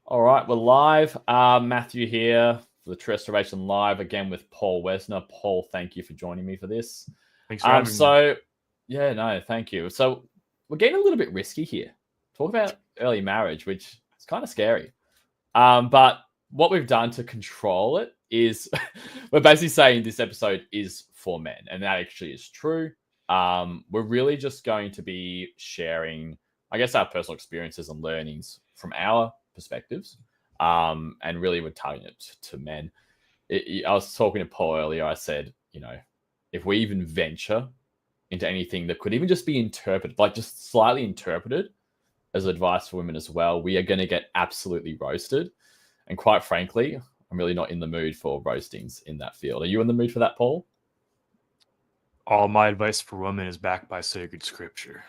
All right, we're live. Matthew here for the True Restoration Live again with Paul Wesner. Paul, thank you for joining me for this. Thanks for having me. Thank you. So we're getting a little bit risky here. Talk about early marriage, which is kind of scary. But what we've done to control it is we're basically saying this episode is for men, and that actually is true. We're really just going to be sharing, I guess, our personal experiences and learnings from our perspectives, and really we're targeting it to men. I was talking to Paul earlier. I said, if we even venture into anything that could even just be interpreted, like just slightly interpreted as advice for women as well, we are going to get absolutely roasted. And quite frankly, I'm really not in the mood for roastings in that field. Are you in the mood for that, Paul? All my advice for women is backed by sacred scripture.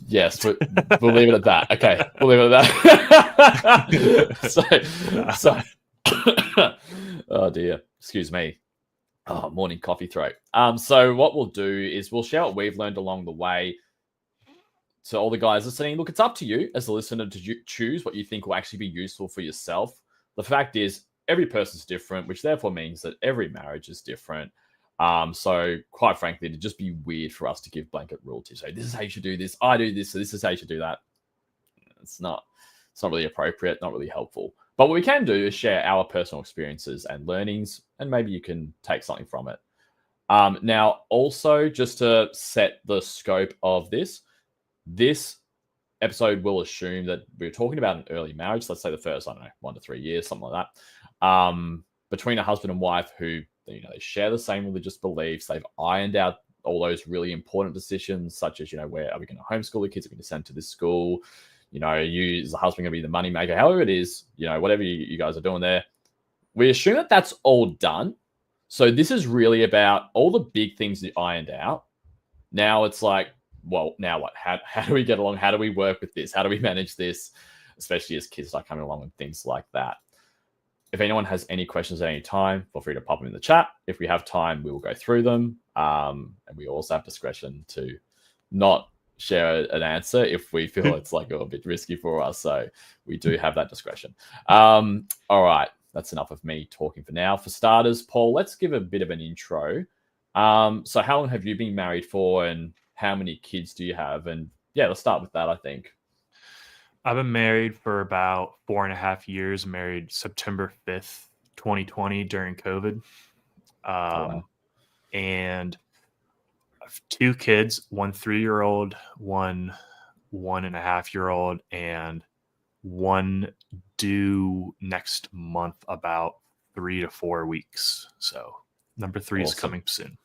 Yes, we'll leave it at that. Okay, we'll leave it at that. Oh dear, excuse me. Oh, morning coffee throat. So what we'll do is we'll share what we've learned along the way. So all the guys listening, look, it's up to you as a listener to choose what you think will actually be useful for yourself. The fact is, every person's different, which therefore means that every marriage is different. So quite frankly, it'd just be weird for us to give blanket rule to say, this is how you should do this. I do this, so this is how you should do that. It's not really appropriate, not really helpful. But what we can do is share our personal experiences and learnings, and maybe you can take something from it. Now, also, just to set the scope of this episode will assume that we're talking about an early marriage. Let's say the first, 1 to 3 years, something like that, between a husband and wife who, they share the same religious beliefs. They've ironed out all those really important decisions, such as, where are we going to homeschool the kids? Are we going to send to this school? You as the husband going to be the money maker? However it is, whatever you guys are doing there, we assume that that's all done. So this is really about all the big things that ironed out. Now it's like, well, now what? How do we get along? How do we work with this? How do we manage this? Especially as kids start coming along and things like that. If anyone has any questions at any time, feel free to pop them in the chat. If we have time, we will go through them. And we also have discretion to not share an answer if we feel it's like a bit risky for us. So we do have that discretion. All right. That's enough of me talking for now. For starters, Paul, let's give a bit of an intro. So how long have you been married for, and how many kids do you have? And yeah, let's start with that, I think. I've been married for about 4.5 years, married September 5th, 2020 during COVID. Wow. And I have 2 kids, one 3-year-old, one 1.5-year-old, and one due next month, about 3 to 4 weeks. So number 3 is coming soon.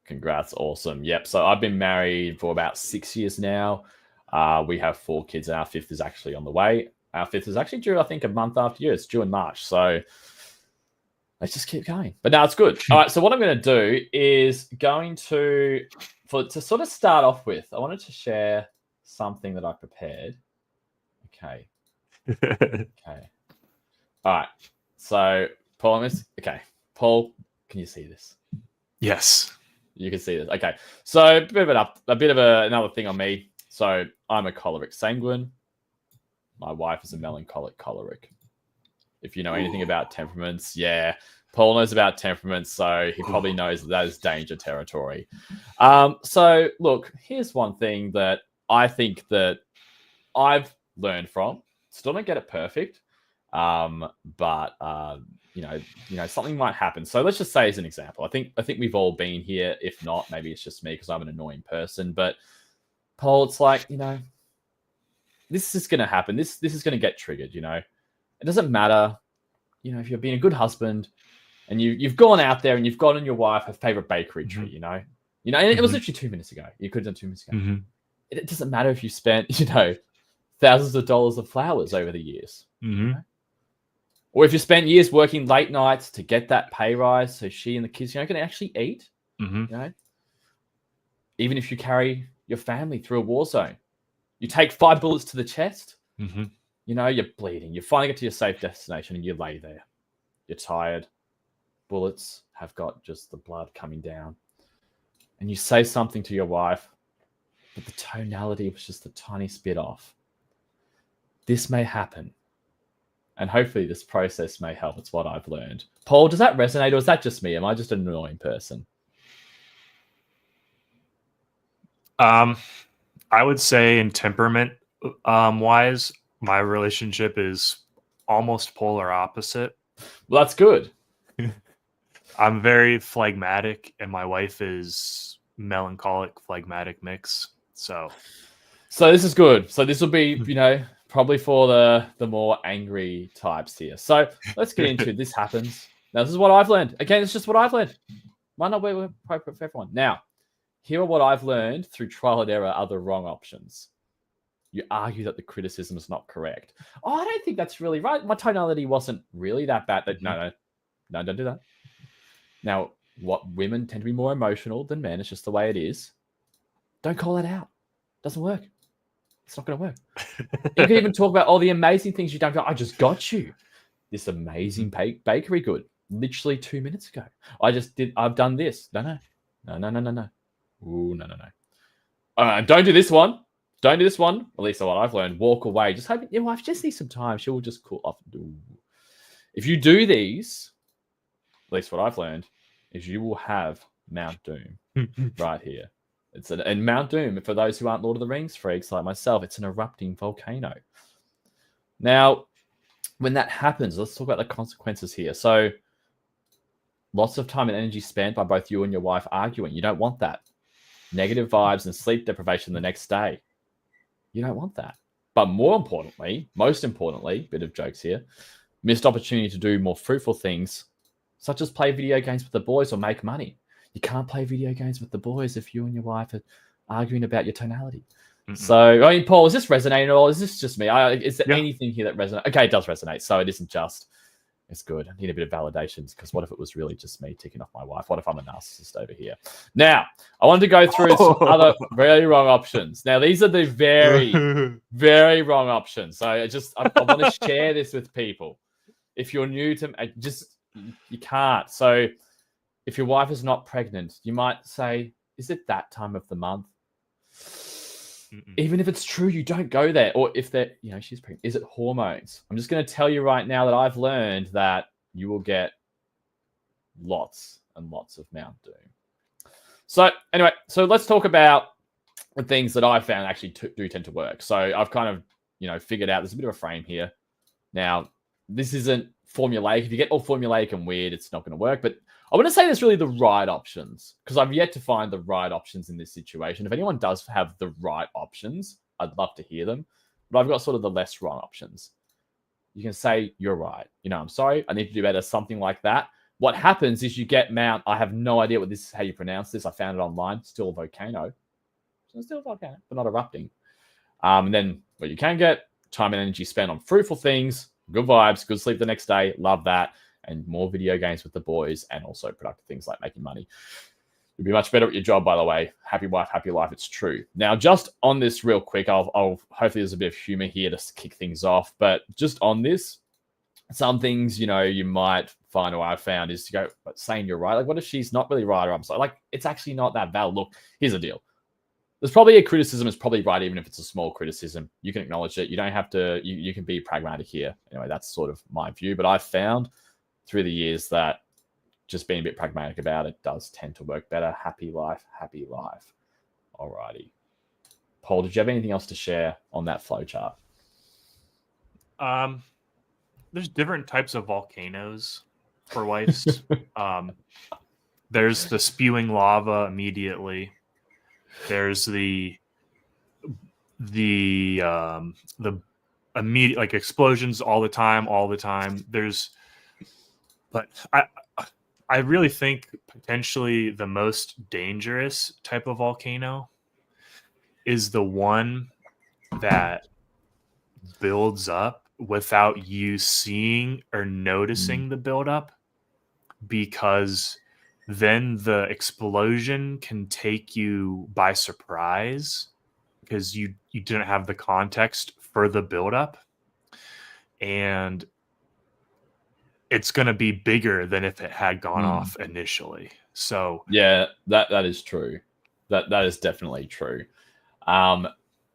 Congrats. Awesome. Yep. So I've been married for about 6 years now. We have 4 kids, and our 5th is actually on the way. Our 5th is actually due, I think, a month after you. It's due in March. So let's just keep going. But now it's good. All right. So what I'm going to do is to sort of start off with, I wanted to share something that I prepared. Okay. Okay. All right. So Paul, Paul, can you see this? Yes. You can see this. Okay. So a bit of another thing on me. So I'm a choleric sanguine. My wife is a melancholic choleric. If you know anything about temperaments, yeah, Paul knows about temperaments, so he probably knows that is danger territory. So look, here's one thing that I think that I've learned from. Still don't get it perfect, but something might happen. So let's just say as an example, I think we've all been here. If not, maybe it's just me because I'm an annoying person. But Paul, it's like, this is going to happen. This is going to get triggered. It doesn't matter. If you're being a good husband and you've gone out there and you've gotten your wife her favorite bakery treat. And it was literally 2 minutes ago. You could have done 2 minutes ago. Mm-hmm. It doesn't matter if you spent thousands of dollars of flowers over the years. Mm-hmm. Or if you spent years working late nights to get that pay rise so she and the kids, can actually eat. Mm-hmm. Even if you carry your family through a war zone, you take 5 bullets to the chest. Mm-hmm. You're bleeding. You finally get to your safe destination and you lay there. You're tired. Bullets have got just the blood coming down. And you say something to your wife, but the tonality was just a tiny bit off. this may happen. And hopefully this process may help. It's what I've learned. Paul, does that resonate, or is that just me? Am I just an annoying person? I would say in temperament wise, my relationship is almost polar opposite. Well, that's good. I'm very phlegmatic, and my wife is melancholic, phlegmatic mix. So this is good. So this will be, probably for the more angry types here. So let's get into this happens. Now, this is what I've learned. Again, it's just what I've learned. Might not be appropriate for everyone. Now, here are what I've learned through trial and error are the wrong options. You argue that the criticism is not correct. Oh, I don't think that's really right. My tonality wasn't really that bad. No, don't do that. Now, what women tend to be more emotional than men. It's just the way it is. Don't call it out. Doesn't work. It's not going to work. You can even talk about all the amazing things you don't go, I just got you this amazing bakery good literally 2 minutes ago. I've done this. No. Ooh, no. Don't do this one. Don't do this one. At least what I've learned. Walk away. Just hoping your wife just needs some time. She'll just cool off. If you do these, at least what I've learned, is you will have Mount Doom right here. And Mount Doom, for those who aren't Lord of the Rings freaks like myself, it's an erupting volcano. Now, when that happens, let's talk about the consequences here. So, lots of time and energy spent by both you and your wife arguing. You don't want that. Negative vibes and sleep deprivation the next day. You don't want that. But most importantly, bit of jokes here, missed opportunity to do more fruitful things, such as play video games with the boys or make money. You can't play video games with the boys if you and your wife are arguing about your tonality. Mm-mm. So, Paul, is this resonating at all? Is this just me? Is there anything here that resonates? Okay, it does resonate. So it isn't just, it's good. I need a bit of validations, because what if it was really just me ticking off my wife? What if I'm a narcissist over here? Now, I wanted to go through some other very wrong options. Now, these are the very, very wrong options. So I want to share this with people. If you're new to you can't. So if your wife is not pregnant, you might say, is it that time of the month? Mm-mm. Even if it's true, you don't go there. Or if she's pregnant, is it hormones? I'm just going to tell you right now that I've learned that you will get lots and lots of Mount Doom. So anyway, let's talk about the things that I've found actually do tend to work. So I've kind of, figured out there's a bit of a frame here. Now, this isn't formulaic. If you get all formulaic and weird, it's not going to work. But I want to say there's really the right options, because I've yet to find the right options in this situation. If anyone does have the right options, I'd love to hear them. But I've got sort of the less wrong options. You can say, you're right. I'm sorry. I need to do better. Something like that. What happens is you get Mount. I have no idea how you pronounce this. I found it online. Still a volcano. So still a volcano, but not erupting. And then what you can get, time and energy spent on fruitful things, good vibes, good sleep the next day. Love that. And more video games with the boys, and also productive things like making money. You'll be much better at your job, by the way. Happy wife, happy life. It's true. Now, just on this real quick, I'll hopefully there's a bit of humor here to kick things off. But just on this, some things, you might find, or I've found, is to go, but saying you're right. Like, what if she's not really right, or I'm sorry? Like, it's actually not that valid. Look, here's the deal. There's probably a criticism is probably right, even if it's a small criticism. You can acknowledge it. You don't have to, you can be pragmatic here. Anyway, that's sort of my view. But I've found through the years that just being a bit pragmatic about it does tend to work better. Happy life, happy life. Alrighty. Paul, did you have anything else to share on that flowchart? There's different types of volcanoes for wives. There's the spewing lava immediately. There's the immediate, like, explosions all the time. But I really think potentially the most dangerous type of volcano is the one that builds up without you seeing or noticing the buildup, because then the explosion can take you by surprise because you didn't have the context for the buildup, and it's going to be bigger than if it had gone off initially. So yeah, that is true. That is definitely true.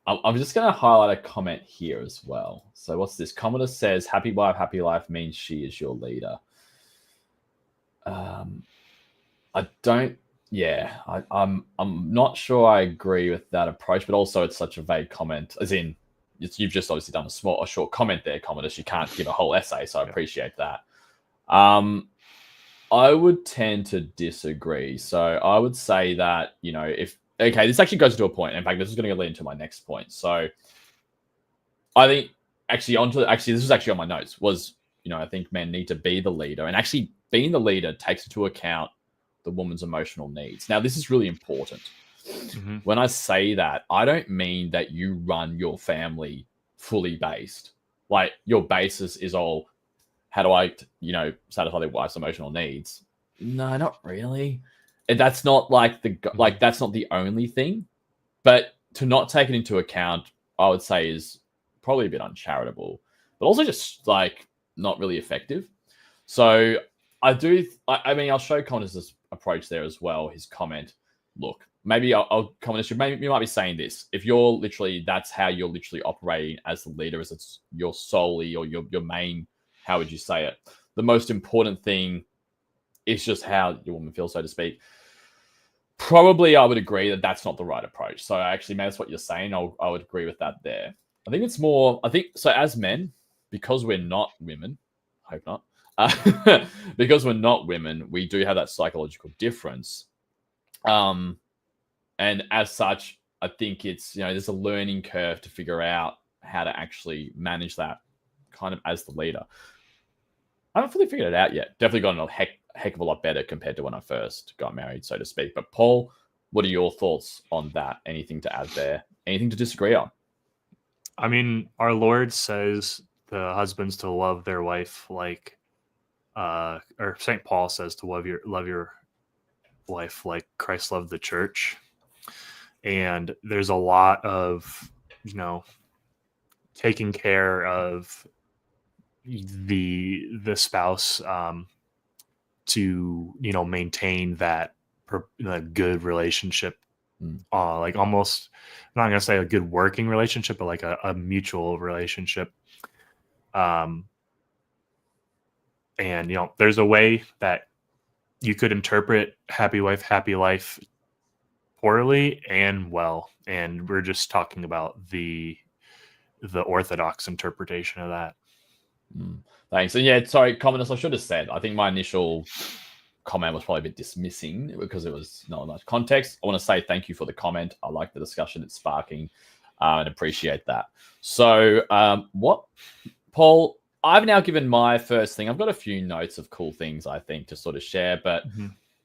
I'm just going to highlight a comment here as well. So what's this? Commodore says, "Happy wife, happy life" means she is your leader. I don't. Yeah, I'm not sure I agree with that approach, but also it's such a vague comment. As in, you've just obviously done a short comment there, Commodus. You can't give a whole essay, so I appreciate that. I would tend to disagree. So I would say that, if okay, this actually goes to a point. In fact, this is going to lead into my next point. So I think this is actually on my notes. I think men need to be the leader, and actually being the leader takes into account the woman's emotional needs. Now, this is really important. Mm-hmm. When I say that, I don't mean that you run your family fully based. Like your basis is all, how do I, satisfy their wife's emotional needs? No, not really. That's not that's not the only thing. But to not take it into account, I would say is probably a bit uncharitable, but also just like not really effective. So I mean, I'll show Connor's approach there as well. His comment, look, maybe I'll comment. Maybe you might be saying this. If you're literally, that's how you're literally operating as the leader, as it's your solely or your main, how would you say it? The most important thing is just how your woman feels, so to speak. Probably I would agree that that's not the right approach. So actually, maybe that's what you're saying. I would agree with that there. I think it's more, so as men, because we're not women, I hope not, because we're not women, we do have that psychological difference. And as such, I think it's, there's a learning curve to figure out how to actually manage that kind of as the leader. I haven't fully figured it out yet. Definitely gotten a heck of a lot better compared to when I first got married, so to speak. But Paul, what are your thoughts on that? Anything to add there? Anything to disagree on? I mean, our Lord says the husbands to love their wife like, or St. Paul says to love your wife like Christ loved the church. And there's a lot of, taking care of the spouse to maintain that good relationship, like almost, I'm not gonna say a good working relationship, but like a mutual relationship. And there's a way that you could interpret happy wife, happy life poorly and well, and we're just talking about the orthodox interpretation of that. Thanks. And yeah, sorry, Commodus, I should have said, I think my initial comment was probably a bit dismissing because it was not much context. I want to say thank you for the comment. I like the discussion it's sparking and appreciate that. So Paul, I've now given my first thing. I've got a few notes of cool things I think to sort of share, but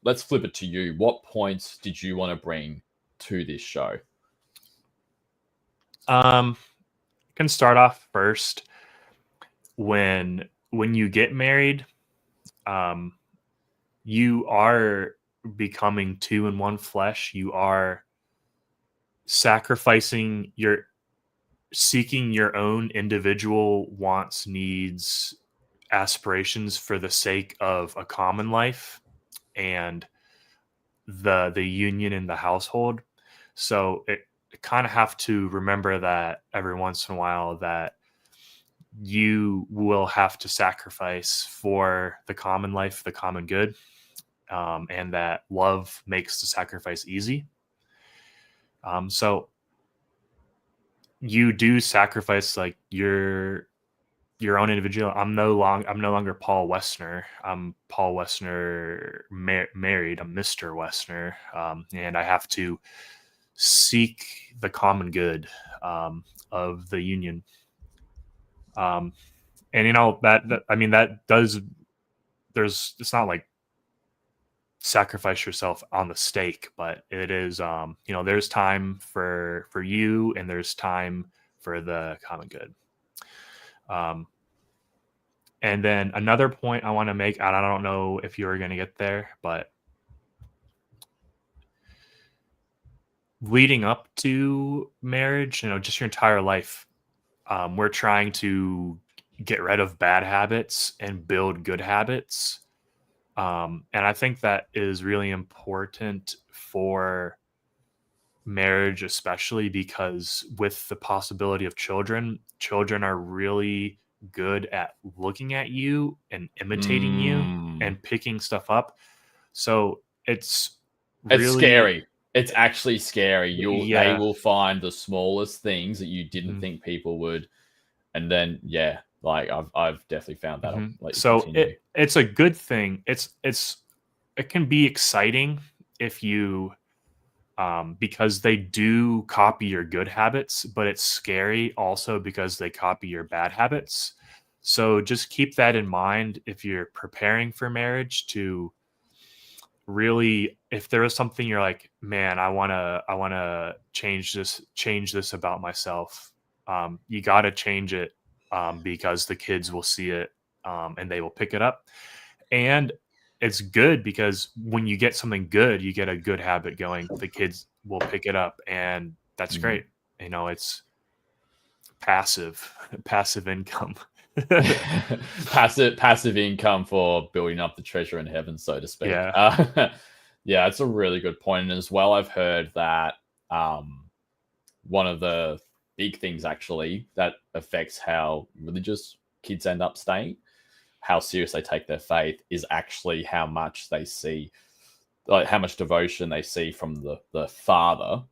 let's flip it to you. What points did you want to bring to this show? Can start off first. When you get married, you are becoming two in one flesh. You are seeking your own individual wants, needs, aspirations for the sake of a common life and the union in the household. So it kind of have to remember that every once in a while that you will have to sacrifice for the common life, the common good, and that love makes the sacrifice easy. So you do sacrifice like your own individual. I'm no longer Paul Westner. I'm Paul Westner married. I'm Mr. Westner, and I have to seek the common good of the union. And that I mean that does. It's not like sacrifice yourself on the stake, but it is there's time for you and there's time for the common good. And then another point I want to make, and I don't know if you were going to get there, but leading up to marriage, just your entire life, we're trying to get rid of bad habits and build good habits. And I think that is really important for marriage, especially because with the possibility of children are really good at looking at you and imitating you Mm. and picking stuff up. So it's It's really, scary. It's actually scary. They yeah. will find the smallest things that you didn't Mhm, think people would, and then yeah, like I've definitely found that. I'll mhm. let you So continue. it's a good thing. It can be exciting if you because they do copy your good habits, but it's scary also because they copy your bad habits. So just keep that in mind if you're preparing for marriage, to really, if there is something you're like, man, I want to change this about myself. You got to change it, because the kids will see it, and they will pick it up. And it's good because when you get something good, you get a good habit going. The kids will pick it up, and that's Mm. great. It's passive, passive income. Passive income for building up the treasure in heaven, so to speak. Yeah. Yeah, it's a really good point. And as well, I've heard that um, one of the big things actually that affects how religious kids end up staying, how serious they take their faith, is actually how much they see, like how much devotion they see from the father.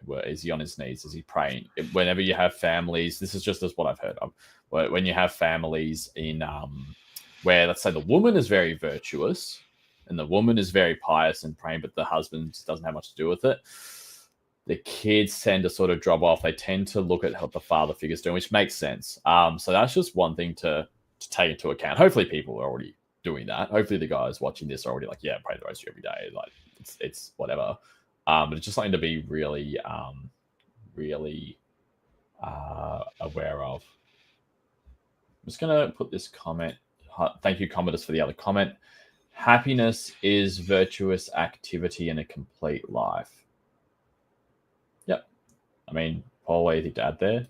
Where is he on his knees? Is he praying? Whenever you have families, this is just as what I've heard of. When you have families in where, let's say, the woman is very virtuous and the woman is very pious and praying, but the husband just doesn't have much to do with it, the kids tend to sort of drop off. They tend to look at what the father figure's doing, which makes sense. So that's just one thing to take into account. Hopefully, people are already doing that. Hopefully, the guys watching this are already like, yeah, pray the rosary every day. Like it's whatever. But it's just something to be really, really aware of. I'm just gonna put this comment. Thank you, commenters, for the other comment. Happiness is virtuous activity in a complete life. Yep. I mean, Paul, what do you think to add there?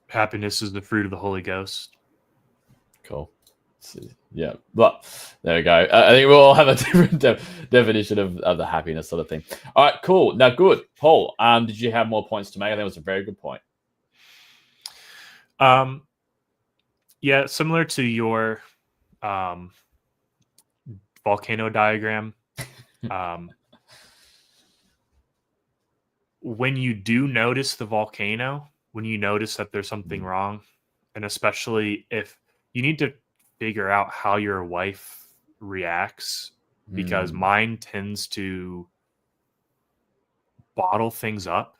Happiness is the fruit of the Holy Ghost. Cool. Yeah, but there we go. I think we'll all have a different definition of the happiness sort of thing. All right, cool. Now, good, Paul. Did you have more points to make? I think it was a very good point. Um, yeah, similar to your um, volcano diagram. Um, when you do notice the volcano, when you notice that there's something wrong, and especially if you need to figure out how your wife reacts, because Mm, mine tends to bottle things up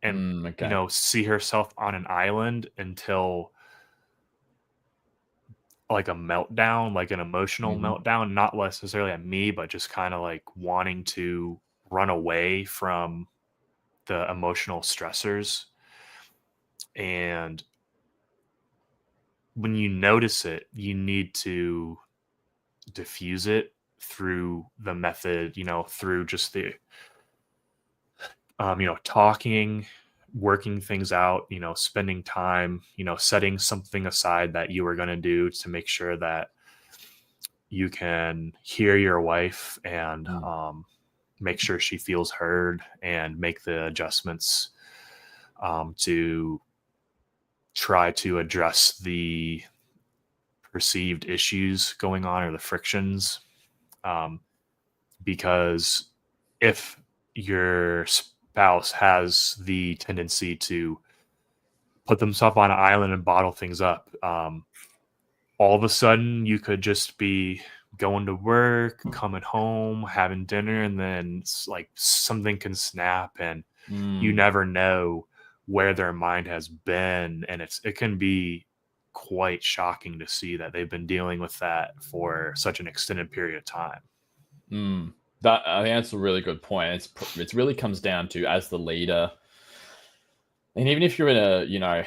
and okay. see herself on an island until like a meltdown, like an emotional Hmm. meltdown, not necessarily at me, but just kind of like wanting to run away from the emotional stressors. And when you notice it, you need to diffuse it through the method, through just the, talking, working things out, spending time, setting something aside that you were going to do to make sure that you can hear your wife and Mm, make sure she feels heard and make the adjustments to try to address the perceived issues going on or the frictions. Um, because if your spouse has the tendency to put themselves on an island and bottle things up, all of a sudden you could just be going to work, coming home, having dinner, and then it's like something can snap and you mm. never know where their mind has been. And it can be quite shocking to see that they've been dealing with that for such an extended period of time. Mm. That I think that's a really good point. It's really comes down to, as the leader, and even if you're in a,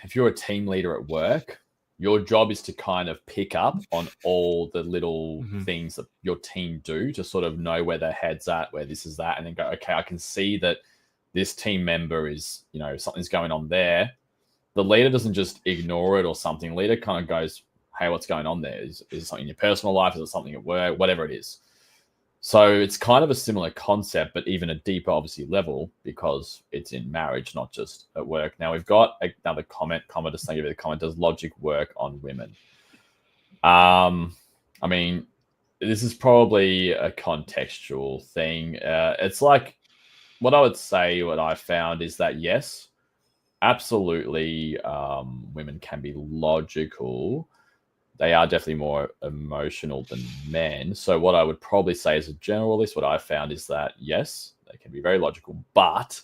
if you're a team leader at work, your job is to kind of pick up on all the little Mhm. things that your team do to sort of know where their head's at, where this is that, and then go, okay, I can see that this team member is, something's going on there. The leader doesn't just ignore it or something. Leader kind of goes, hey, what's going on there? Is it something in your personal life? Is it something at work? Whatever it is. So it's kind of a similar concept, but even a deeper, obviously, level because it's in marriage, not just at work. Now we've got another comment. Just thank you for the comment. Does logic work on women? I mean, this is probably a contextual thing. It's like what I would say. What I found is that yes, absolutely, women can be logical. They are definitely more emotional than men. So what I would probably say as a generalist, what I found is that yes, they can be very logical, but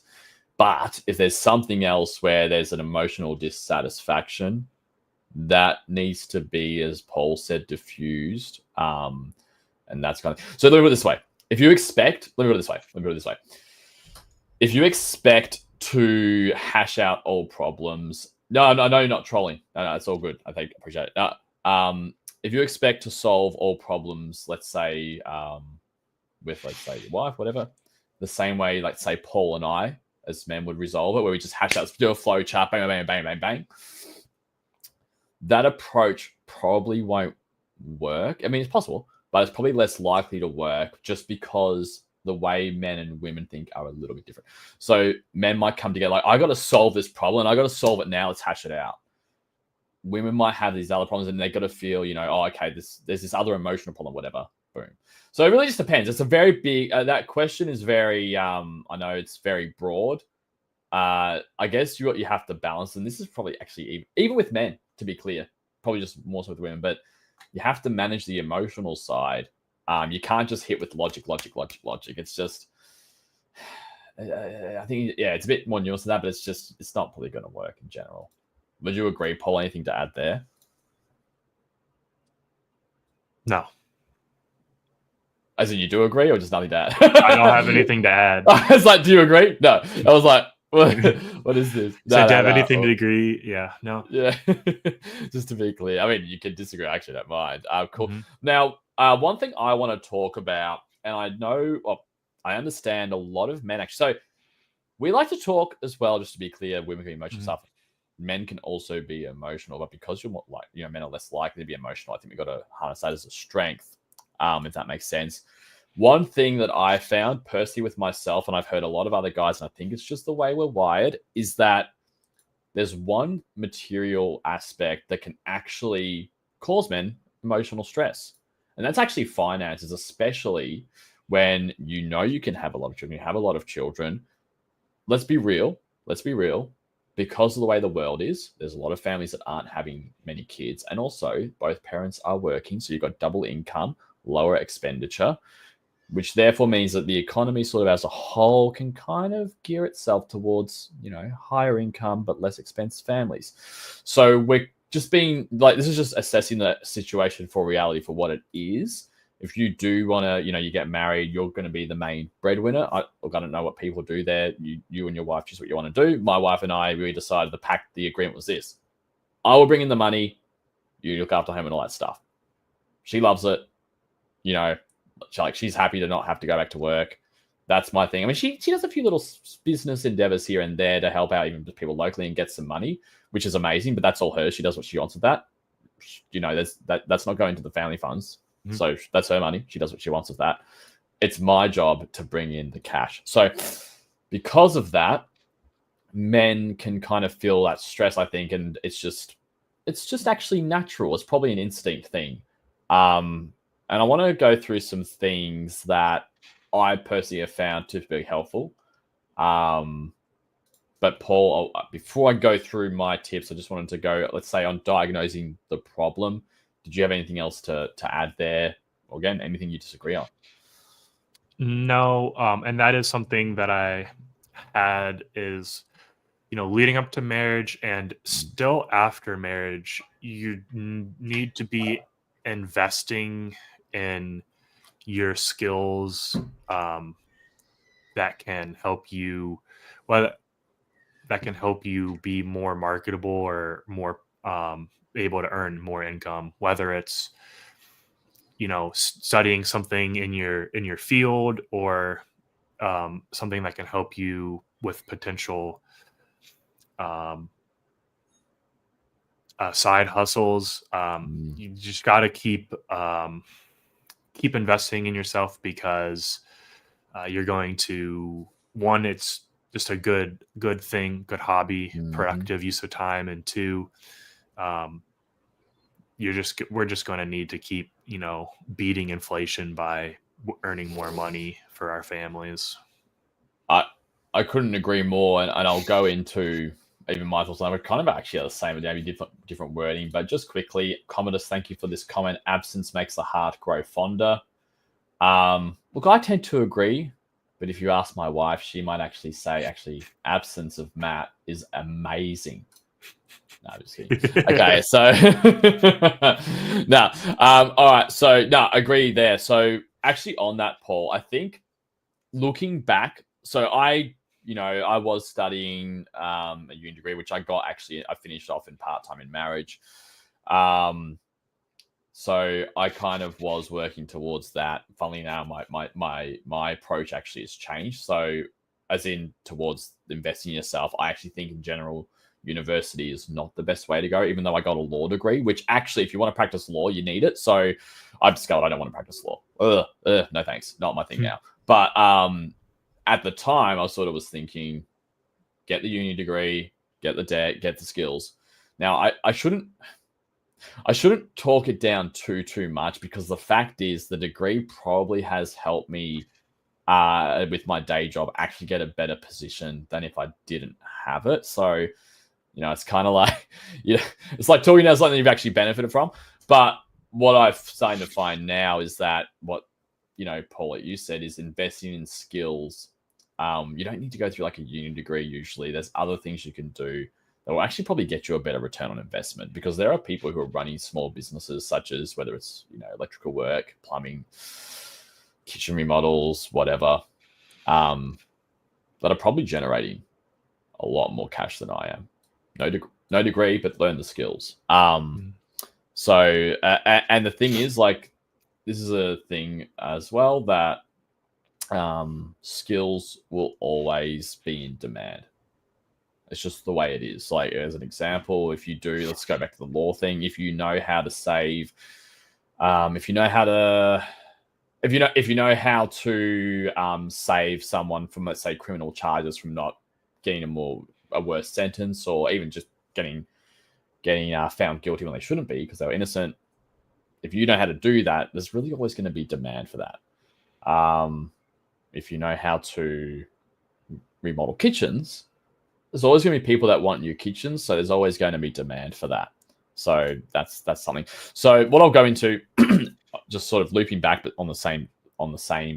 if there's something else where there's an emotional dissatisfaction, that needs to be, as Paul said, diffused. And that's kind of so. Let me put it this way: if you expect, let me put it this way: if you expect to hash out all problems, no, you're not trolling. No, it's all good. I think appreciate it. If you expect to solve all problems, let's say with let's say your wife, whatever, the same way, like say Paul and I as men would resolve it, where we just hash out, do a flow chart, bang, bang, bang, bang, bang. That approach probably won't work. I mean, it's possible, but it's probably less likely to work just because the way men and women think are a little bit different. So men might come together like, I got to solve this problem and I got to solve it now. Let's hash it out. Women might have these other problems and they got to feel, oh, okay, there's this other emotional problem, whatever. Boom. So it really just depends. It's a very big, that question is very, I know it's very broad. I guess what you have to balance, and this is probably actually even with men, to be clear, probably just more so with women, but you have to manage the emotional side. You can't just hit with logic. It's just, I think, yeah, it's a bit more nuanced than that, but it's not probably going to work in general. Would you agree, Paul? Anything to add there? No. As in, you do agree, or just nothing to add? I don't have anything to add. I was like, do you agree? No. I was like, what is this? So do you have anything to agree? Yeah, no. Yeah. Just to be clear. I mean, you can disagree. I actually don't mind. Cool. Mm-hmm. Now, one thing I want to talk about, and I know, I understand a lot of men actually. So we like to talk as well, just to be clear, women can be emotional stuff. Men can also be emotional, but because you're more like, men are less likely to be emotional, I think we've got to harness that as a strength, if that makes sense. One thing that I found personally with myself, and I've heard a lot of other guys, and I think it's just the way we're wired, is that there's one material aspect that can actually cause men emotional stress. And that's actually finances, especially when you can have a lot of children, you have a lot of children. Let's be real. Because of the way the world is, there's a lot of families that aren't having many kids. And also, both parents are working. So you've got double income, lower expenditure, which therefore means that the economy sort of as a whole can kind of gear itself towards, higher income but less expensive families. So we're just being like, this is just assessing the situation for reality for what it is. If you do want to, you get married, you're going to be the main breadwinner. I don't know what people do there. You and your wife choose what you want to do. My wife and I, we decided the agreement was this. I will bring in the money. You look after home and all that stuff. She loves it. She's happy to not have to go back to work. That's my thing. I mean, she does a few little business endeavors here and there to help out even people locally and get some money, which is amazing, but that's all her. She does what she wants with that. That's not going to the family funds. Mm-hmm. So that's her money. She does what she wants with that. It's my job to bring in the cash. So because of that, men can kind of feel that stress, I think, and it's just actually natural. It's probably an instinct thing. And I want to go through some things that I personally have found to be helpful. But Paul, before I go through my tips, I just wanted to go, let's say, on diagnosing the problem. Did you have anything else to add there? Or again, anything you disagree on? No, and that is something that I had is, leading up to marriage and still after marriage, you need to be investing in your skills that can help you, be more marketable or more able to earn more income, whether it's studying something in your field or something that can help you with potential side hustles. You just got to keep keep investing in yourself, because you're going to, one, it's just a good thing, good hobby, productive use of time, and two, we're just going to need to keep, beating inflation by earning more money for our families. I couldn't agree more, and I'll go into even my thoughts. I kind of actually have the same, maybe different wording, but just quickly, Commodus, thank you for this comment. Absence makes the heart grow fonder. Look, I tend to agree, but if you ask my wife, she might actually say, absence of Matt is amazing. No, I'm just kidding. Okay, so no, all right, so no, agree there. So actually, on that, Paul, I think looking back, so I was studying a uni degree, which I finished off in part-time in marriage. So I kind of was working towards that. Funnily now, my approach actually has changed. So as in towards investing in yourself, I actually think in general, university is not the best way to go, even though I got a law degree, which actually, if you want to practice law, you need it. So I've discovered I don't want to practice law. No thanks. Not my thing now. But at the time, I sort of was thinking, get the uni degree, get the debt, get the skills. Now, I shouldn't talk it down too much, because the fact is the degree probably has helped me with my day job actually get a better position than if I didn't have it. So, it's kind of like, it's like talking about something you've actually benefited from. But what I've starting to find now is that what, Paul, like you said, is investing in skills. You don't need to go through like a uni degree usually. There's other things you can do that will actually probably get you a better return on investment, because there are people who are running small businesses, such as whether it's, electrical work, plumbing, kitchen remodels, whatever, that are probably generating a lot more cash than I am. No degree, but learn the skills. So, and the thing is, like, this is a thing as well, that skills will always be in demand. It's just the way it is. Like, as an example, if you do, let's go back to the law thing. If you know how to save, if you know how to save someone from, let's say, criminal charges, from not getting a worse sentence, or even just getting found guilty when they shouldn't be because they were innocent. If you know how to do that, there's really always going to be demand for that. If you know how to remodel kitchens, there's always going to be people that want new kitchens, so there's always going to be demand for that. So that's something. So what I'll go into, just sort of looping back, but on the same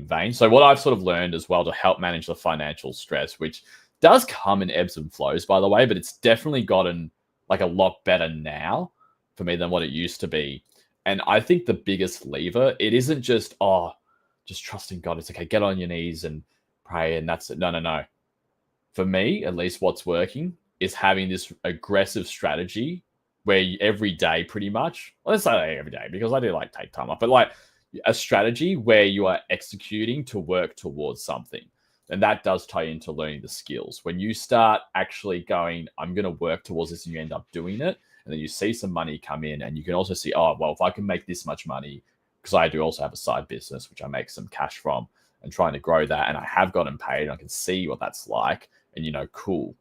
vein. So what I've sort of learned as well to help manage the financial stress, which does come in ebbs and flows, by the way, but it's definitely gotten like a lot better now for me than what it used to be. And I think the biggest lever, it isn't just trusting God. It's okay, get on your knees and pray, and that's it. No. For me, at least, what's working is having this aggressive strategy where every day, pretty much, let's say every day, because I do like take time off, but like a strategy where you are executing to work towards something. And that does tie into learning the skills. When you start actually going, I'm going to work towards this, and you end up doing it, and then you see some money come in, and you can also see, oh, well, if I can make this much money, because I do also have a side business, which I make some cash from, and trying to grow that, and I have gotten paid, and I can see what that's like, and cool,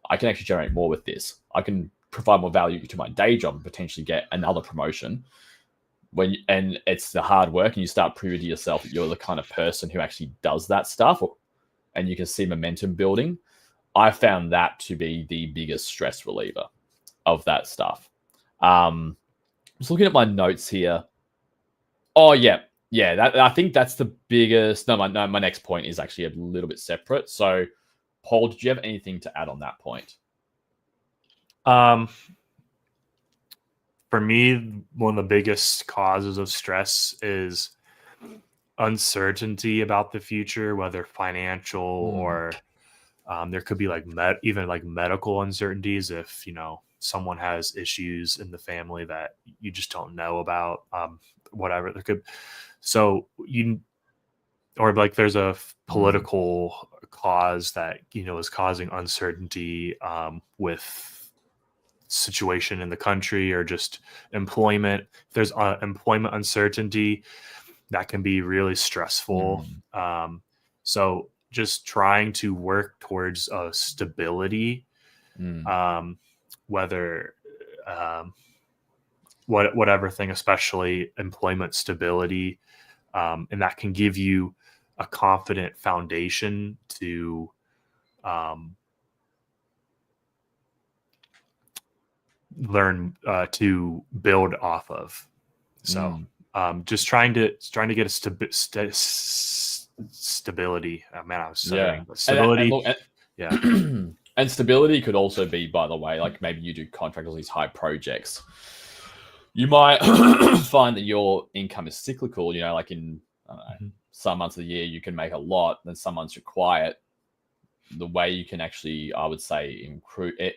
I can actually generate more with this. I can provide more value to my day job and potentially get another promotion. And it's the hard work, and you start proving to yourself that you're the kind of person who actually does that stuff, and you can see momentum building. I found that to be the biggest stress reliever of that stuff. Just looking at my notes here. Oh yeah. I think that's the biggest. No, my next point is actually a little bit separate. So, Paul, did you have anything to add on that point? For me, one of the biggest causes of stress is uncertainty about the future, whether financial or there could be like even like medical uncertainties. If someone has issues in the family that you just don't know about, whatever there could. So or like there's a political cause that is causing uncertainty with situation in the country, or just employment. If there's employment uncertainty, that can be really stressful. So just trying to work towards stability, whether whatever thing, especially employment stability, and that can give you a confident foundation to learn to build off of. So just trying to get a stability. Man, I was stuttering. But stability. And stability could also be, by the way, like maybe you do contract all these high projects. You might find that your income is cyclical. You know, like in some months of the year you can make a lot, then some months you're quiet. The way you can actually, I would say,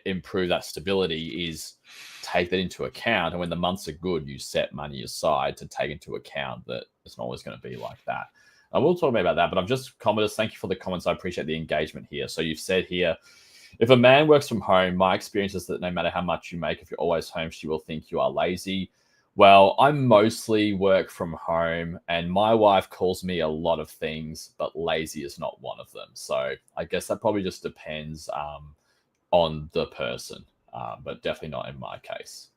improve that stability is take that into account. And when the months are good, you set money aside to take into account that it's not always going to be like that. I will talk about that, but I've just commented. Thank you for the comments. I appreciate the engagement here. So you've said here, if a man works from home, my experience is that no matter how much you make, if you're always home, she will think you are lazy. Well, I mostly work from home, and my wife calls me a lot of things, but lazy is not one of them. So I guess that probably just depends on the person, but definitely not in my case.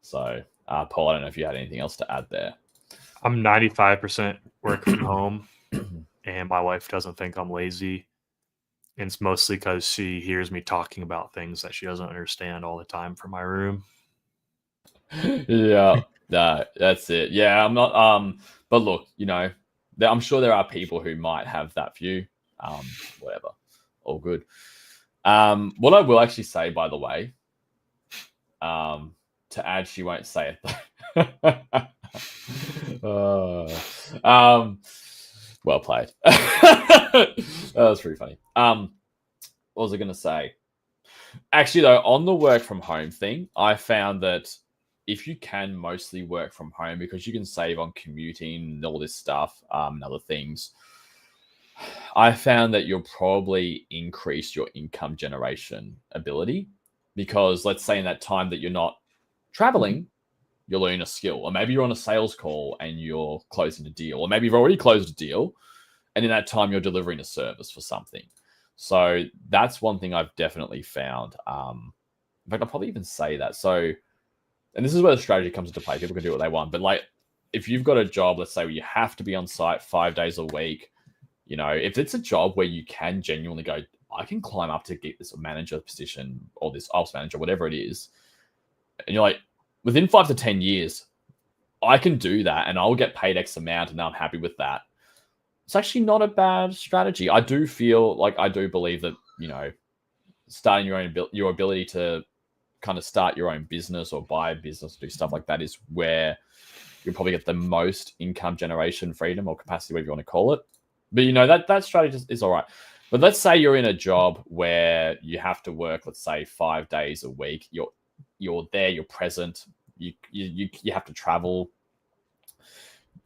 So, Paul, I don't know if you had anything else to add there. I'm 95% work from home, and my wife doesn't think I'm lazy. And it's mostly because she hears me talking about things that she doesn't understand all the time from my room. Yeah, that's it. Yeah, I'm not. But look, you know, I'm sure there are people who might have that view. Whatever, all good. What I will actually say, by the way, to add, she won't say it. Well played. That was pretty funny. What was I going to say? Actually, though, on the work from home thing, I found that if you can mostly work from home, because you can save on commuting and all this stuff, and other things, I found that you'll probably increase your income generation ability. Because let's say in that time that you're not traveling, you're learning a skill, or maybe you're on a sales call and you're closing a deal, or maybe you've already closed a deal, and in that time you're delivering a service for something. So that's one thing I've definitely found. In fact, I'll probably even say that. So, and this is where the strategy comes into play. People can do what they want, but like, if you've got a job, let's say where you have to be on site 5 days a week, you know, if it's a job where you can genuinely go, I can climb up to get this manager position or this ops manager, whatever it is, and you're like, within 5 to 10 years, I can do that and I'll get paid X amount and I'm happy with that. It's actually not a bad strategy. I do believe that, you know, starting your ability to kind of start your own business or buy a business, do stuff like that is where you'll probably get the most income generation freedom or capacity, whatever you want to call it. But, you know, that strategy is all right. But let's say you're in a job where you have to work, let's say 5 days a week. You're there, you're present, you have to travel,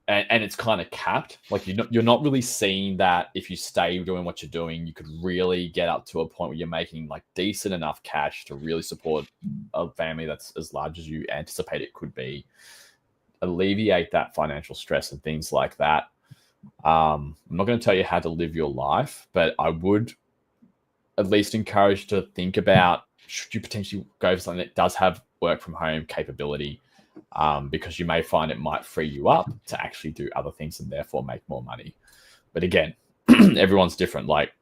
and it's kind of capped. Like you're not really seeing that if you stay doing what you're doing, you could really get up to a point where you're making like decent enough cash to really support a family that's as large as you anticipate it could be, alleviate that financial stress and things like that. I'm not going to tell you how to live your life, but I would at least encourage to think about, should you potentially go for something that does have work from home capability, because you may find it might free you up to actually do other things and therefore make more money. But again, everyone's different. Like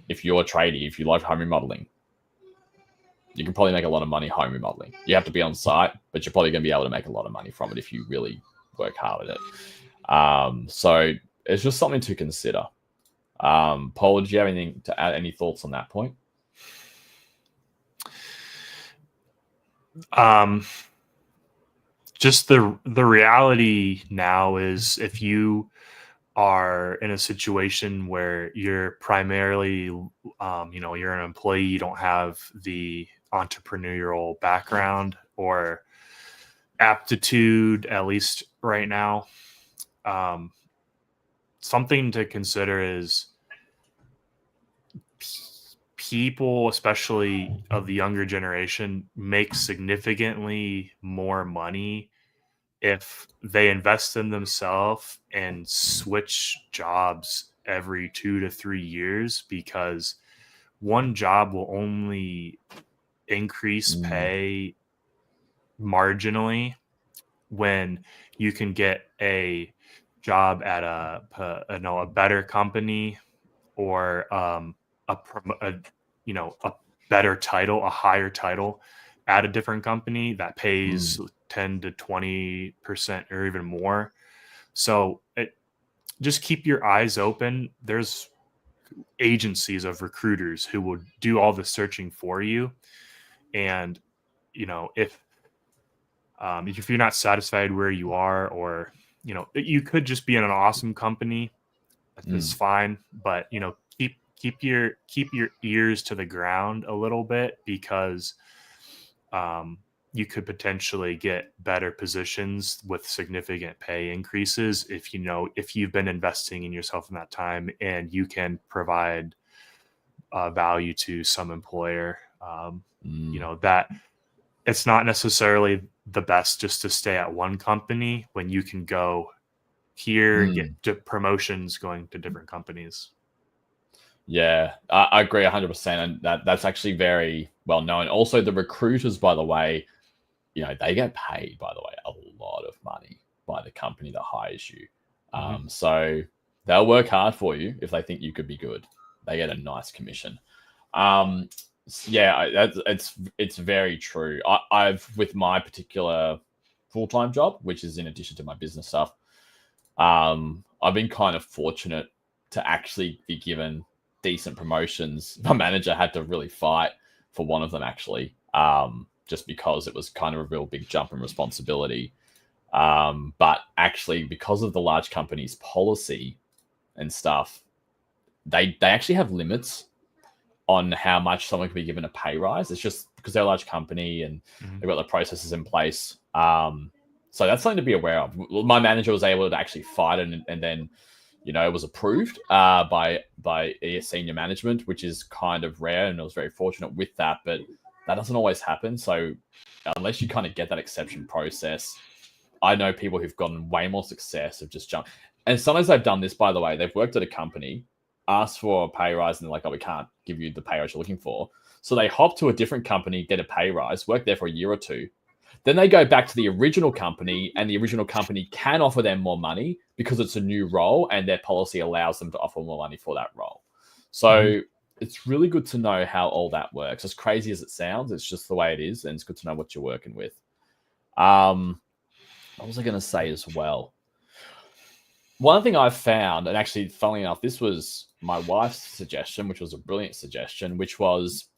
if you're a tradie, if you like home remodeling, you can probably make a lot of money home remodeling. You have to be on site, but you're probably going to be able to make a lot of money from it if you really work hard at it. So it's just something to consider. Paul, did you have anything to add? Any thoughts on that point? Just the reality now is, if you are in a situation where you're primarily, you're an employee, you don't have the entrepreneurial background or aptitude, at least right now, something to consider is people, especially of the younger generation, make significantly more money if they invest in themselves and switch jobs every 2 to 3 years, because one job will only increase pay marginally when you can get a job at a better company, or a better title, a higher title at a different company that pays 10 to 20% or even more. So just keep your eyes open. There's agencies of recruiters who will do all the searching for you. And, if you're not satisfied where you are, or, you could just be in an awesome company, that's fine. But, keep your ears to the ground a little bit, because you could potentially get better positions with significant pay increases if you've been investing in yourself in that time, and you can provide value to some employer. That it's not necessarily the best just to stay at one company when you can go here, get promotions going to different companies. Yeah, I agree 100%. And that's actually very well known. Also, the recruiters, by the way, they get paid, by the way, a lot of money by the company that hires you. So they'll work hard for you if they think you could be good. They get a nice commission. It's very true. I've, with my particular full-time job, which is in addition to my business stuff, I've been kind of fortunate to actually be given decent promotions. My manager had to really fight for one of them, actually, just because it was kind of a real big jump in responsibility. But actually, because of the large company's policy and stuff, they actually have limits on how much someone can be given a pay rise. It's just because they're a large company and they've got the processes in place. So that's something to be aware of. My manager was able to actually fight it, and then, it was approved by senior management, which is kind of rare, and I was very fortunate with that. But that doesn't always happen. So unless you kind of get that exception process, I know people who've gotten way more success of just jumped. And sometimes they've done this, by the way. They've worked at a company, asked for a pay rise, and they're like, "Oh, we can't give you the pay rise you're looking for." So they hop to a different company, get a pay rise, work there for a year or two. Then they go back to the original company, and the original company can offer them more money because it's a new role, and their policy allows them to offer more money for that role. So it's really good to know how all that works. As crazy as it sounds, it's just the way it is, and it's good to know what you're working with. What was I going to say as well? One thing I've found, and actually, funnily enough, this was my wife's suggestion, which was a brilliant suggestion, which was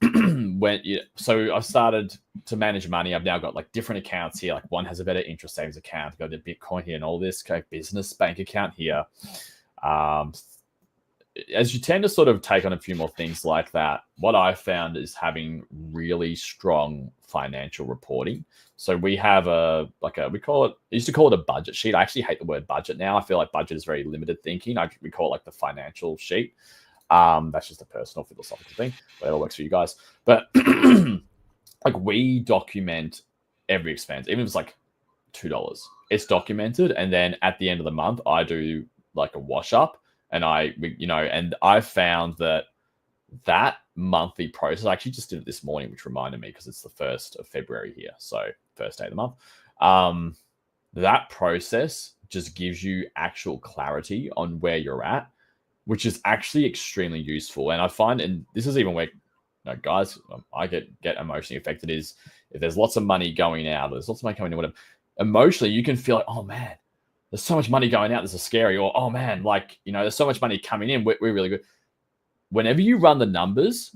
so I started to manage money. I've now got like different accounts here. Like one has a better interest savings account, I've got a Bitcoin here, and all this kind of business bank account here. As you tend to sort of take on a few more things like that, what I found is having really strong financial reporting. So we have we call it, I used to call it a budget sheet. I actually hate the word budget now. I feel like budget is very limited thinking. We call it like the financial sheet. That's just a personal philosophical thing, but it works for you guys. But like we document every expense, even if it's like $2, it's documented. And then at the end of the month, I do like a wash up, and and I found that monthly process, I actually just did it this morning, which reminded me because it's the 1st of February here. So first day of the month. That process just gives you actual clarity on where you're at, which is actually extremely useful. And I find, and this is even where, guys, I get emotionally affected, is if there's lots of money going out, there's lots of money coming in, whatever, emotionally, you can feel like, oh man, there's so much money going out, this is scary. Or, oh man, there's so much money coming in, we're really good. Whenever you run the numbers,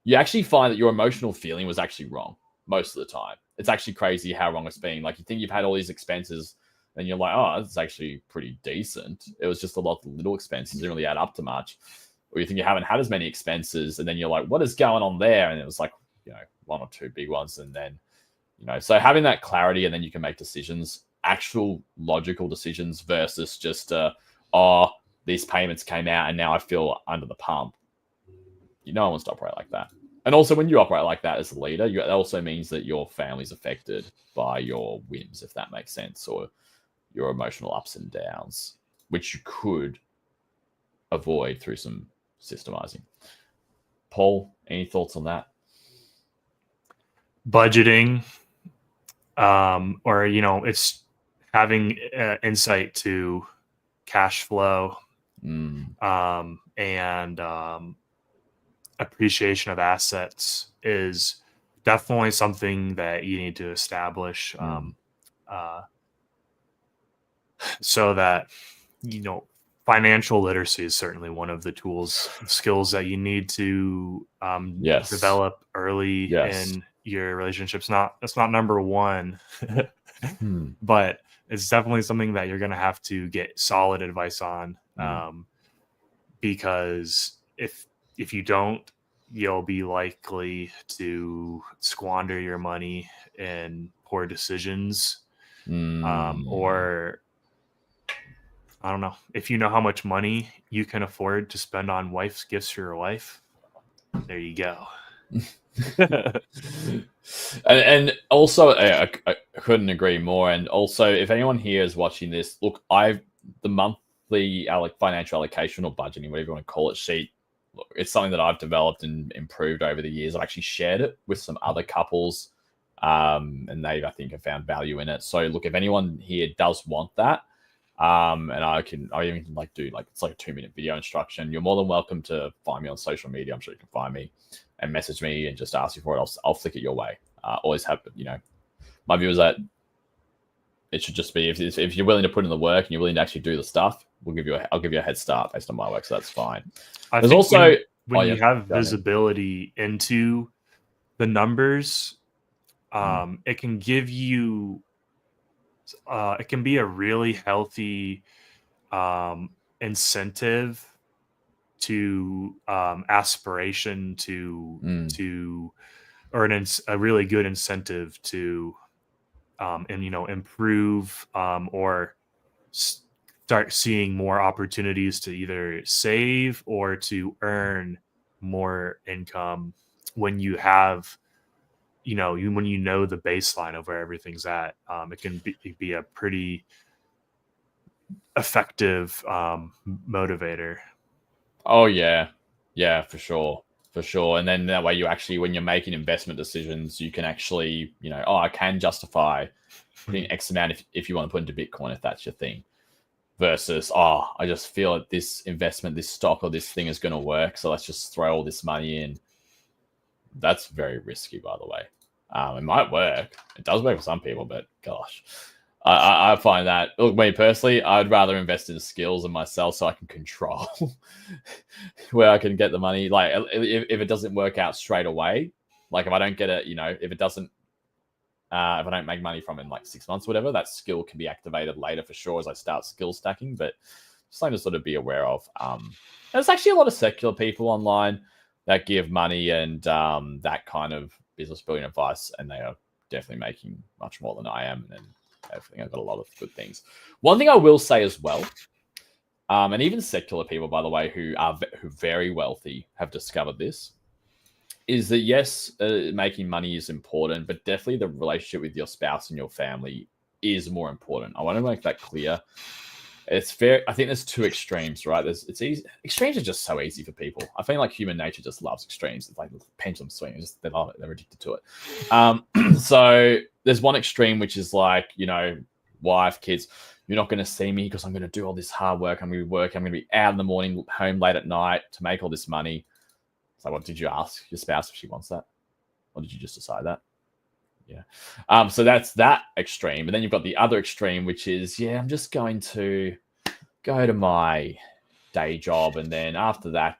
you actually find that your emotional feeling was actually wrong most of the time. It's actually crazy how wrong it's been. Like, you think you've had all these expenses, and you're like, oh, that's actually pretty decent. It was just a lot of little expenses, didn't really add up to much. Or you think you haven't had as many expenses, and then you're like, what is going on there? And it was like, one or two big ones. And then, so having that clarity, and then you can make decisions, actual logical decisions, versus just, these payments came out and now I feel under the pump. No one wants to operate like that. And also, when you operate like that as a leader, that also means that your family's affected by your whims, if that makes sense, or your emotional ups and downs, which you could avoid through some systemizing. Paul, any thoughts on that? Budgeting, or it's having insight to cash flow, and appreciation of assets is definitely something that you need to establish, so that financial literacy is certainly one of the skills that you need to Yes. develop early Yes. in your relationships. It's not number one, Hmm. but it's definitely something that you're going to have to get solid advice on, because if you don't, you'll be likely to squander your money in poor decisions, or I don't know. If you know how much money you can afford to spend on wife's gifts for your wife, there you go. And also, I couldn't agree more. And also, if anyone here is watching this, look, the monthly financial allocation or budgeting, whatever you want to call it, sheet. Look, it's something that I've developed and improved over the years. I've actually shared it with some other couples, and they, I think, have found value in it. So, look, if anyone here does want that, and I even do it's like a 2-minute video instruction. You're more than welcome to find me on social media. I'm sure you can find me and message me and just ask you for it. I'll flick it your way. Always have, my view is that it should just be, if you're willing to put in the work and you're willing to actually do the stuff, I'll give you a head start based on my work. So that's fine. There's also when you have visibility into the numbers, it can give you, it can be a really healthy incentive to aspiration to or a really good incentive to improve, or start seeing more opportunities to either save or to earn more income when you have when you know the baseline of where everything's at. It can be a pretty effective motivator. Oh yeah, for sure. And then that way, you actually, when you're making investment decisions, you can actually, I can justify putting X amount if you want to put into Bitcoin, if that's your thing, versus, I just feel that this investment, this stock or this thing is going to work, so let's just throw all this money in. That's very risky, by the way. It might work. It does work for some people, but gosh, I find that, look, me personally, I'd rather invest in skills and myself so I can control where I can get the money. Like, if it doesn't work out straight away, like if I don't get it, if it doesn't, if I don't make money from it in like 6 months, whatever, that skill can be activated later for sure as I start skill stacking. But something to sort of be aware of. There's actually a lot of secular people online that give money and that kind of business building advice, and they are definitely making much more than I am. And I think I've got a lot of good things. One thing I will say as well, and even secular people, by the way, who are very wealthy have discovered this, is that yes, making money is important, but definitely the relationship with your spouse and your family is more important. I want to make that clear. It's fair. I think there's two extremes, right? It's easy. Extremes are just so easy for people. I feel like human nature just loves extremes. It's like pendulum swing. They love it. They're addicted to it. So there's one extreme, which is like, wife, kids, you're not going to see me because I'm going to do all this hard work. I'm going to be working. I'm going to be out in the morning, home late at night to make all this money. So what, did you ask your spouse if she wants that? Or did you just decide that? Yeah. So that's that extreme. And then you've got the other extreme, which is, I'm just going to go to my day job. And then after that,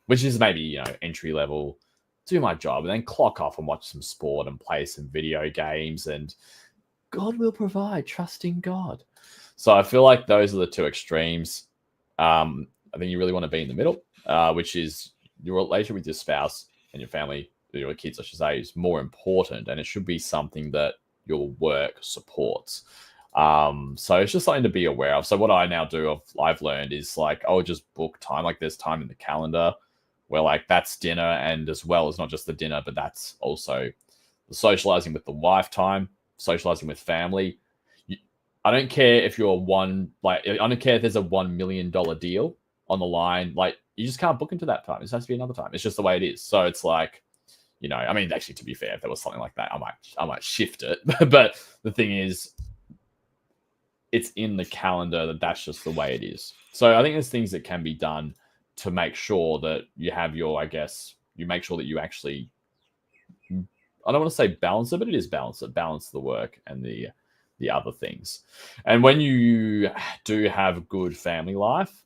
which is maybe, entry level, do my job and then clock off and watch some sport and play some video games, and God will provide, trusting God. So I feel like those are the two extremes. I think you really want to be in the middle, which is your relationship with your spouse and your family, your kids, I should say, is more important, and it should be something that your work supports. So it's just something to be aware of. So what I now do, I've learned, is like, I'll just book time. Like, there's time in the calendar where like that's dinner, and as well as not just the dinner, but that's also the socializing with the wife time, socializing with family. I don't care if you're I don't care if there's a $1 million deal on the line. Like, you just can't book into that time. It has to be another time. It's just the way it is. So it's like, I mean, actually, to be fair, if there was something like that, I might shift it. But the thing is, it's in the calendar that's just the way it is. So I think there's things that can be done to make sure that you have you make sure that you actually, I don't want to say balance it, but it is balance it. Balance the work and the other things. And when you do have good family life,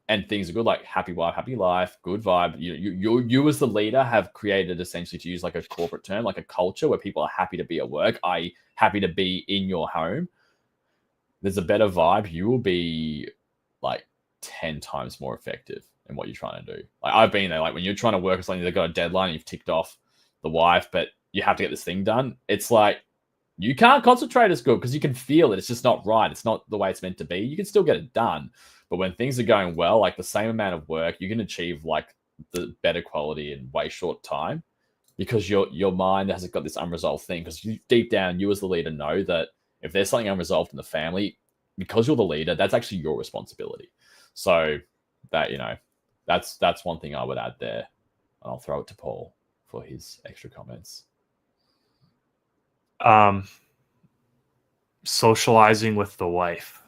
and things are good, like happy wife, happy life, good vibe, you as the leader have created, essentially, to use like a corporate term, like a culture where people are happy to be at work, i.e. happy to be in your home. There's a better vibe. You will be like 10 times more effective in what you're trying to do. Like, I've been there, like when you're trying to work with something, they've got a deadline, you've ticked off the wife, but you have to get this thing done. It's like, you can't concentrate as good because you can feel it. It's just not right. It's not the way it's meant to be. You can still get it done. But when things are going well, like the same amount of work, you can achieve like the better quality in way short time, because your mind hasn't got this unresolved thing. Because deep down, you as the leader know that if there's something unresolved in the family, because you're the leader, that's actually your responsibility. So that, that's one thing I would add there. And I'll throw it to Paul for his extra comments. Socializing with the wife.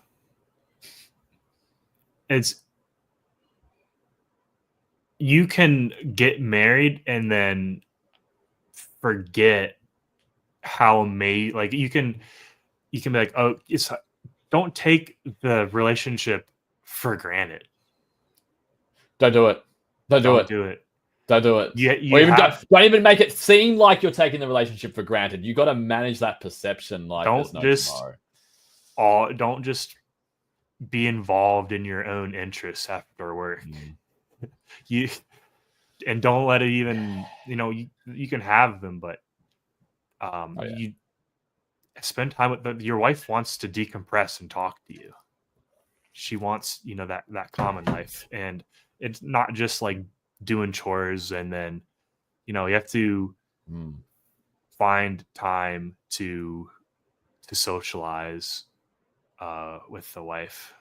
You can get married and then forget how amazing, like you can be like, oh, don't take the relationship for granted. Don't do it. Don't do it. Don't do it. Don't even make it seem like you're taking the relationship for granted. You got to manage that perception. Like, don't just be involved in your own interests after work. And don't let it even, you can have them, but you spend time with your wife. Wants to decompress and talk to you. She wants, that common life, and it's not just like doing chores, and then you have to find time to socialize with the wife.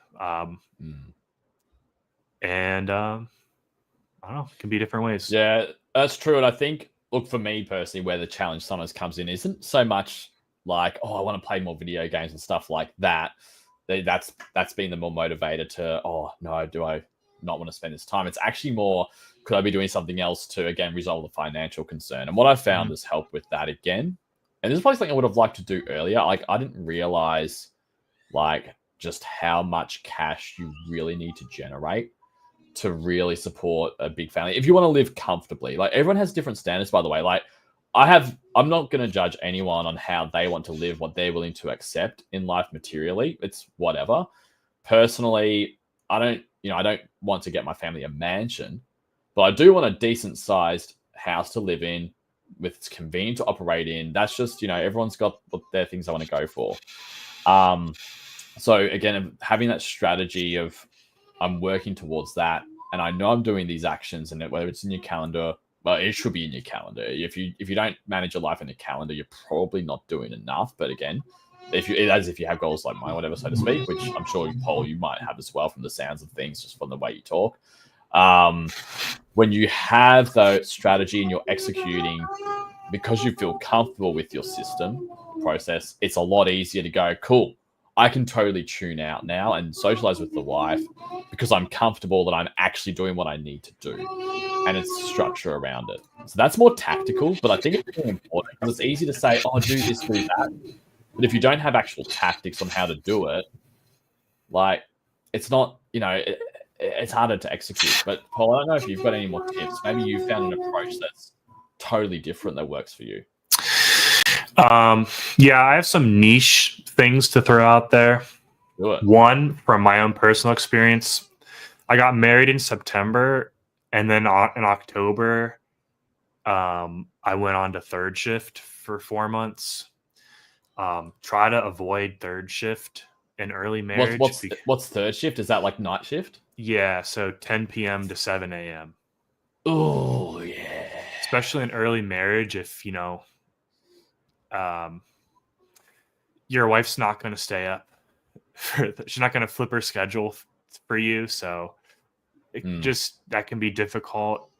And I don't know, it can be different ways. Yeah, that's true. And I think, look, for me personally, where the challenge sometimes comes in isn't so much like, oh, I want to play more video games and stuff like that. That's been the more motivator to, oh no, do I not want to spend this time? It's actually more, could I be doing something else to, again, resolve the financial concern? And what I found has helped with that again. And this is probably something I would have liked to do earlier. Like, I didn't realize like just how much cash you really need to generate to really support a big family. If you want to live comfortably, like, everyone has different standards, by the way. Like, I'm not going to judge anyone on how they want to live, what they're willing to accept in life materially. It's whatever. Personally, I don't want to get my family a mansion, but I do want a decent sized house to live in, with it's convenient to operate in. That's just, everyone's got their things they want to go for. So again, having that strategy of, I'm working towards that, and I know I'm doing these actions, and whether it's in your calendar, well, it should be in your calendar. If you don't manage your life in your calendar, you're probably not doing enough. But again, if you have goals like mine, whatever, so to speak, which I'm sure, Paul, you might have as well, from the sounds of things, just from the way you talk. When you have the strategy and you're executing, because you feel comfortable with your system process, it's a lot easier to go, cool, I can totally tune out now and socialize with the wife because I'm comfortable that I'm actually doing what I need to do, and it's structure around it. So that's more tactical, but I think it's really important, because it's easy to say, oh, do this, do that. But if you don't have actual tactics on how to do it, like, it's not, it's harder to execute. But Paul, I don't know if you've got any more tips. Maybe you found an approach that's totally different that works for you. Yeah, I have some niche things to throw out there. Do it. One, from my own personal experience, I got married in September, and then in October, I went on to third shift for 4 months. Try to avoid third shift in early marriage. What's third shift? Is that like night shift? Yeah, so 10 p.m. to 7 a.m. Oh yeah. Especially in early marriage, if um, your wife's not going to stay up, she's not going to flip her schedule for you, so Mm, that can be difficult.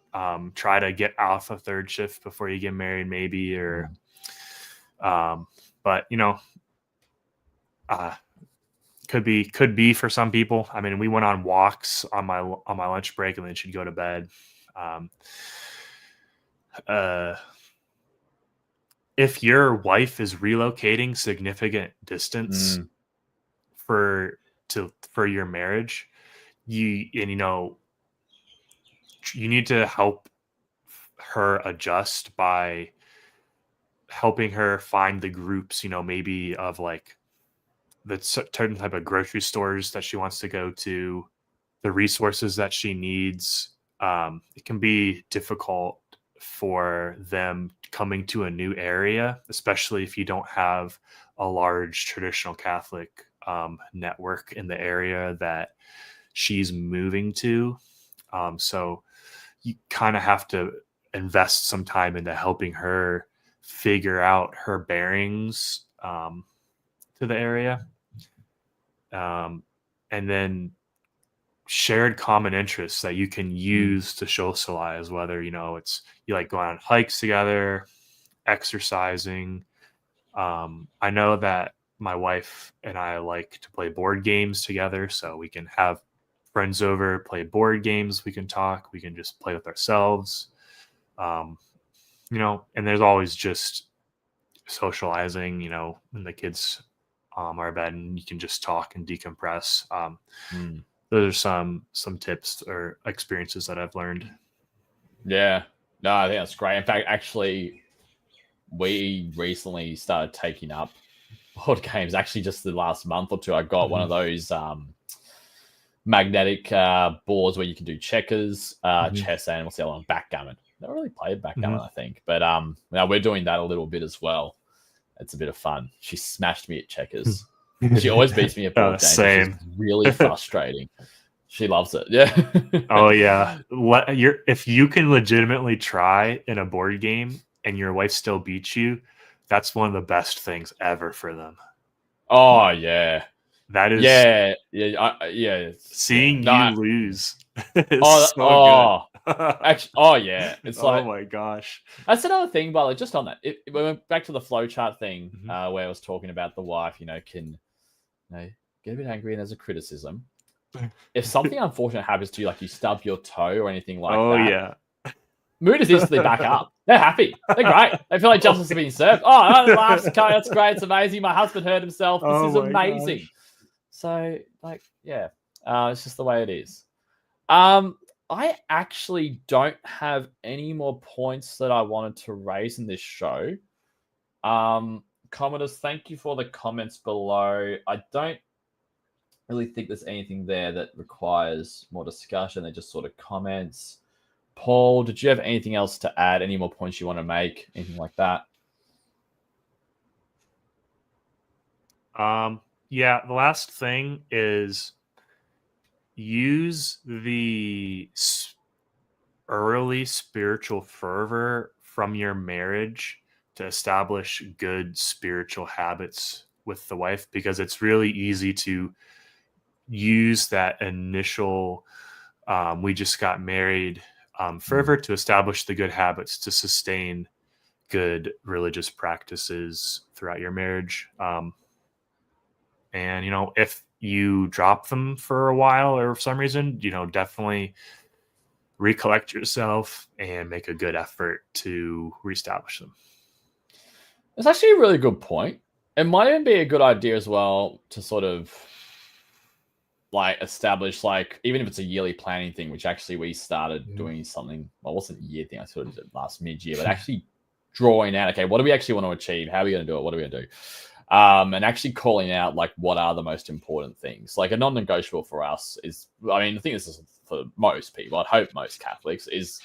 Try to get off a third shift before you get married, maybe, or mm, um, but uh, could be for some people. I mean, we went on walks on my lunch break, and then she'd go to bed. Um, uh, if your wife is relocating significant distance mm, for your marriage, you need to help her adjust by helping her find the groups, maybe of like the certain type of grocery stores that she wants to go to, the resources that she needs. It can be difficult for them coming to a new area, especially if you don't have a large traditional Catholic network in the area that she's moving to. So you kind of have to invest some time into helping her figure out her bearings to the area. And then shared common interests that you can mm. use to socialize, whether it's you like going on hikes together, exercising. I know that my wife and I like to play board games together, so we can have friends over, play board games, we can talk, we can just play with ourselves. um, and there's always just socializing, when the kids are bed, and you can just talk and decompress. Mm. Those are some tips or experiences that I've learned. Yeah. No, I think that's great. In fact, actually, we recently started taking up board games. Actually, just the last month or two, I got one of Mhm, those magnetic boards where you can do checkers, mhm, chess, and what's the other one? Backgammon. Never really played backgammon, mhm. I think, but now we're doing that a little bit as well. It's a bit of fun. She smashed me at checkers. She always beats me at board games, which is Same. really frustrating. She loves it. Yeah. Oh yeah. If you can legitimately try in a board game and your wife still beats you, that's one of the best things ever for them. Oh yeah. That is Yeah. Yeah. Yeah. Yeah. seeing you No. lose is Oh. so good. Actually. Oh yeah. It's Oh like my gosh. that's another thing. But like just on that, we went back to the flowchart thing Mhm. where I was talking about the wife. Can get a bit angry and there's a criticism. If something unfortunate happens to you, like you stub your toe or anything like Oh that, yeah. mood is instantly back up. They're happy. They're great. They feel like Oh, justice has been served. Oh, I laughs. Okay, that's great. It's amazing. My husband hurt himself. This oh is my amazing. gosh. So, like, yeah, it's just the way it is. I actually don't have any more points that I wanted to raise in this show. Commenters, thank you for the comments below. I don't really think there's anything there that requires more discussion. They're just sort of comments. Paul, did you have anything else to add? Any more points you want to make? Anything like that? Yeah, the last thing is use the early spiritual fervor from your marriage to establish good spiritual habits with the wife, because it's really easy to use that initial we just got married fervor to establish the good habits to sustain good religious practices throughout your marriage. And if you drop them for a while or for some reason, definitely recollect yourself and make a good effort to reestablish them. It's actually a really good point. It might even be a good idea as well to sort of like establish, like, even if it's a yearly planning thing, which actually we started doing something. Well, it wasn't a year thing. I sort of did it last mid-year, but actually drawing out, okay, what do we actually want to achieve? How are we going to do it? What are we going to do? And actually calling out like what are the most important things. Like a non-negotiable for us is, I mean, I think this is for most people. I'd hope most Catholics is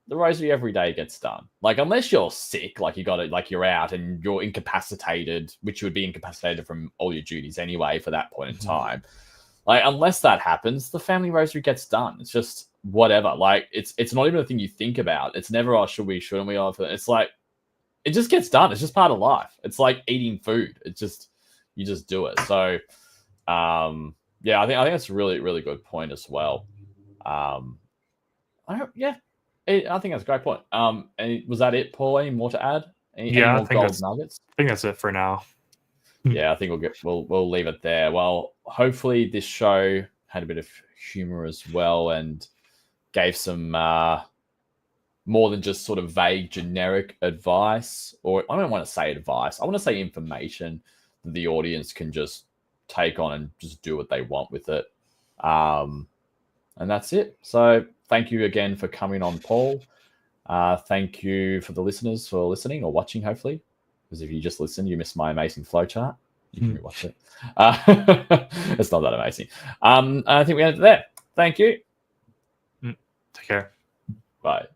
the rosary every day gets done. Like unless you're sick, like you got it, like you're out and you're incapacitated, which you would be incapacitated from all your duties anyway for that point in time. Like, unless that happens, the family rosary gets done. It's just whatever. Like, it's not even a thing you think about. It's never, oh, should we, shouldn't we? It's like, it just gets done. It's just part of life. It's like eating food. It's just, you just do it. So, yeah, I think that's a really, really good point as well. I think that's a great point. And was that it, Paul? Any more to add? Any more gold nuggets? I think that's it for now. Yeah, I think we'll leave it there. Well, hopefully this show had a bit of humor as well and gave some more than just sort of vague, generic advice, or I don't want to say advice. I want to say information that the audience can just take on and just do what they want with it. And that's it. So thank you again for coming on, Paul. Thank you for the listeners for listening or watching, hopefully. Because if you just listen, you miss my amazing flowchart. You can rewatch it. It's not that amazing. I think we end it there. Thank you. Take care. Bye.